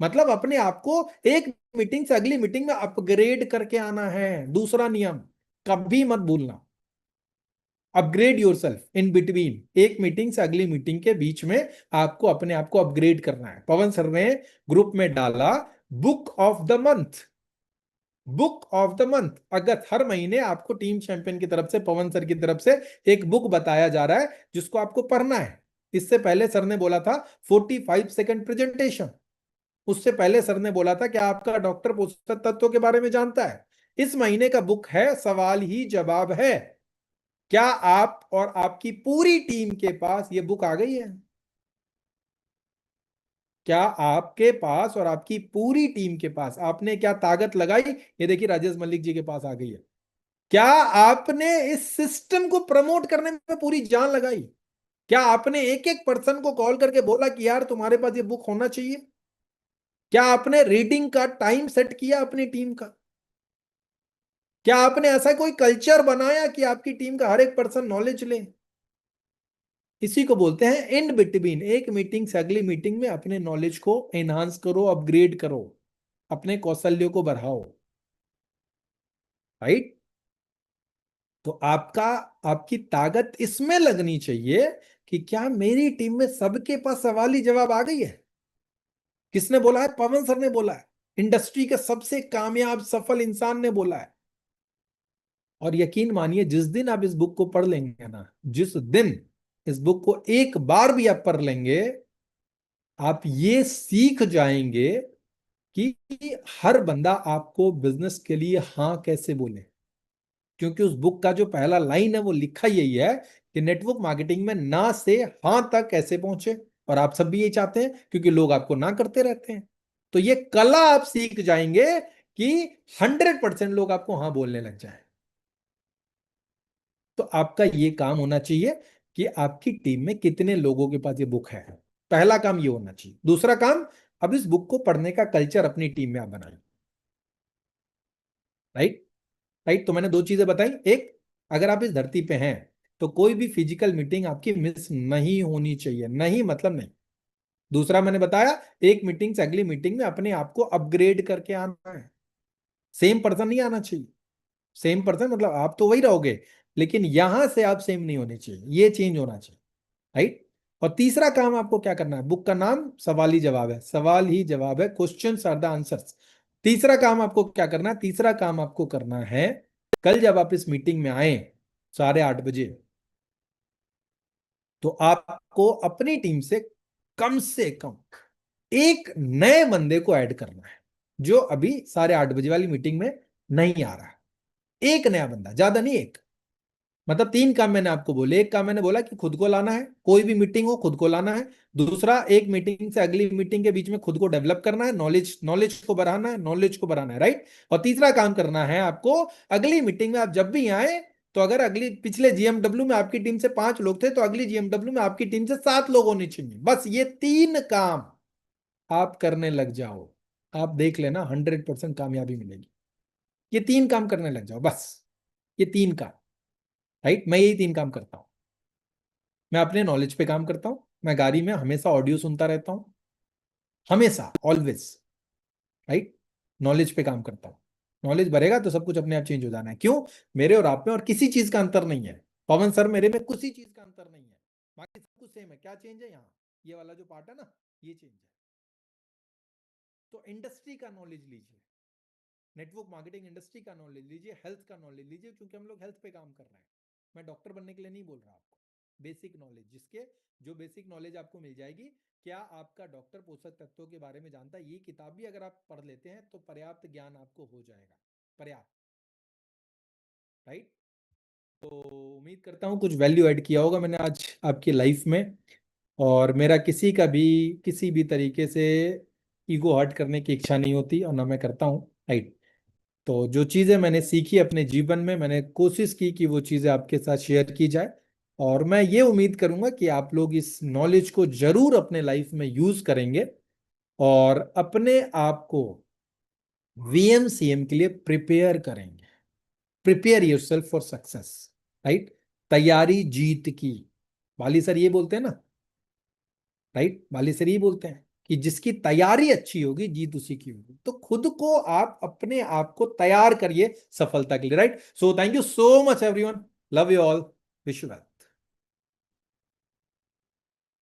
मतलब अपने आप को एक मीटिंग से अगली मीटिंग में अपग्रेड करके आना है। दूसरा नियम, कभी मत भूलना, अपग्रेड योरसेल्फ इन बिटवीन। एक मीटिंग से अगली मीटिंग के बीच में आपको अपने आप को अपग्रेड करना है। पवन सर ने ग्रुप में डाला book of the month. Book of the month, अगर हर महीने आपको टीम चैंपियन की तरफ से, पवन सर की तरफ से एक बुक बताया जा रहा है जिसको आपको पढ़ना है। इससे पहले सर ने बोला था 45 सेकंड प्रेजेंटेशन। उससे पहले सर ने बोला था कि आपका डॉक्टर पोषक तत्वों के बारे में जानता है। इस महीने का बुक है सवाल ही जवाब है। क्या आप और आपकी पूरी टीम के पास ये बुक आ गई है? क्या आपके पास और आपकी पूरी टीम के पास आपने क्या ताकत लगाई? ये देखिए राजेश मलिक जी के पास आ गई है। क्या आपने इस सिस्टम को प्रमोट करने में पूरी जान लगाई? क्या आपने एक एक पर्सन को कॉल करके बोला कि यार तुम्हारे पास ये बुक होना चाहिए? क्या आपने रीडिंग का टाइम सेट किया अपनी टीम का? क्या आपने ऐसा कोई कल्चर बनाया कि आपकी टीम का हर एक पर्सन नॉलेज ले? इसी को बोलते हैं इन बिटवीन, एक मीटिंग से अगली मीटिंग में अपने नॉलेज को एनहांस करो, अपग्रेड करो, अपने कौशल्यों को बढ़ाओ। राइट? तो आपकी ताकत इसमें लगनी चाहिए कि क्या मेरी टीम में सबके पास सवाली जवाब आ गई है? किसने बोला है? पवन सर ने बोला है, इंडस्ट्री के सबसे कामयाब सफल इंसान ने बोला है। और यकीन मानिए, जिस दिन आप इस बुक को पढ़ लेंगे ना, जिस दिन इस बुक को एक बार भी आप पढ़ लेंगे, आप ये सीख जाएंगे कि हर बंदा आपको बिजनेस के लिए हाँ कैसे बोले। क्योंकि उस बुक का जो पहला लाइन है वो लिखा यही है कि नेटवर्क मार्केटिंग में ना से हाँ तक कैसे पहुंचे। और आप सब भी यही चाहते हैं, क्योंकि लोग आपको ना करते रहते हैं। तो ये कला आप सीख जाएंगे कि 100% लोग आपको हाँ बोलने लग जाए। तो आपका ये काम होना चाहिए कि आपकी टीम में कितने लोगों के पास ये बुक है। पहला काम ये होना चाहिए। दूसरा काम, अब इस बुक को पढ़ने का कल्चर अपनी टीम में आप बनाएं। राइट? राइट? तो मैंने दो चीजें बताई। एक, अगर आप इस धरती पे हैं तो कोई भी फिजिकल मीटिंग आपकी मिस नहीं होनी चाहिए, नहीं मतलब नहीं। दूसरा मैंने बताया, एक मीटिंग से अगली मीटिंग में अपने आप को अपग्रेड करके आना है। सेम पर्सन नहीं आना चाहिए। सेम पर्सन मतलब आप तो वही रहोगे, लेकिन यहां से आप सेम नहीं होने चाहिए, ये चेंज होना चाहिए। राइट? और तीसरा काम आपको क्या करना है? बुक का नाम सवाल ही जवाब है, सवाल ही जवाब है, क्वेश्चंस आर द आंसर्स। तीसरा काम आपको क्या करना है? तीसरा काम आपको करना है, कल जब आप इस मीटिंग में आए 8:30 बजे, तो आपको अपनी टीम से कम एक नए बंदे को ऐड करना है, जो अभी 8:30 बजे वाली मीटिंग में नहीं आ रहा है। एक नया बंदा, ज्यादा नहीं, एक। मतलब तीन काम मैंने आपको बोले। एक काम मैंने बोला कि खुद को लाना है, कोई भी मीटिंग हो खुद को लाना है। दूसरा, एक मीटिंग से अगली मीटिंग के बीच में खुद को डेवलप करना है, नॉलेज नॉलेज को बढ़ाना है, नॉलेज को बढ़ाना है। राइट? और तीसरा काम करना है आपको, अगली मीटिंग में आप जब भी आए, तो अगर अगली पिछले जीएमडब्ल्यू में आपकी टीम से 5 लोग थे, तो अगली जीएमडब्ल्यू में आपकी टीम से 7 लोग होने चाहिए। बस ये तीन काम आप करने लग जाओ, आप देख लेना 100% कामयाबी मिलेगी। ये तीन काम करने लग जाओ बस, ये तीन काम। राइट? मैं यही तीन काम करता हूं। मैं अपने नॉलेज पे काम करता हूं। मैं गाड़ी में हमेशा ऑडियो सुनता रहता हूं, हमेशा, ऑलवेज। राइट? नॉलेज पे काम करता हूं। नॉलेज बढ़ेगा तो सब कुछ अपने आप चेंज हो जाना है। क्यों? मेरे और आप में और किसी चीज का अंतर नहीं है। पवन सर मेरे में किसी चीज का अंतर नहीं है। बाकी सब कुछ सेम है। क्या चेंज है? यहाँ ये वाला जो पार्ट है ना, ये चेंज है। तो इंडस्ट्री का नॉलेज लीजिए। नेटवर्क मार्केटिंग इंडस्ट्री का नॉलेज लीजिए, हेल्थ का नॉलेज लीजिए, क्योंकि हम लोग हेल्थ पे काम कर रहे हैं। मैं डॉक्टर बनने के लिए नहीं बोल रहा आपको, बेसिक नॉलेज, जिसके जो बेसिक नॉलेज आपको मिल जाएगी। क्या आपका डॉक्टर पोषक तत्वों के बारे में जानता है? ये किताब भी अगर आप पढ़ लेते हैं तो पर्याप्त ज्ञान आपको हो जाएगा, पर्याप्त, राइट। तो उम्मीद करता हूँ कुछ वैल्यू ऐड किया होगा मैंने आज आपकी लाइफ में, और मेरा किसी का भी किसी भी तरीके से ईगो हर्ट करने की इच्छा नहीं होती, और ना मैं करता हूँ, राइट। तो जो चीज़ें मैंने सीखी अपने जीवन में, मैंने कोशिश की कि वो चीज़ें आपके साथ शेयर की जाए, और मैं ये उम्मीद करूंगा कि आप लोग इस नॉलेज को जरूर अपने लाइफ में यूज करेंगे, और अपने आप को वीएमसीएम के लिए प्रिपेयर करेंगे। Prepare yourself for success, right. तैयारी जीत की, वाली सर ये बोलते हैं ना, राइट। वाली सर ये बोलते हैं कि जिसकी तैयारी अच्छी होगी जीत उसी की होगी। तो खुद को आप अपने आप को तैयार करिए सफलता के लिए, right. So thank you so much everyone, love you all, wish you well.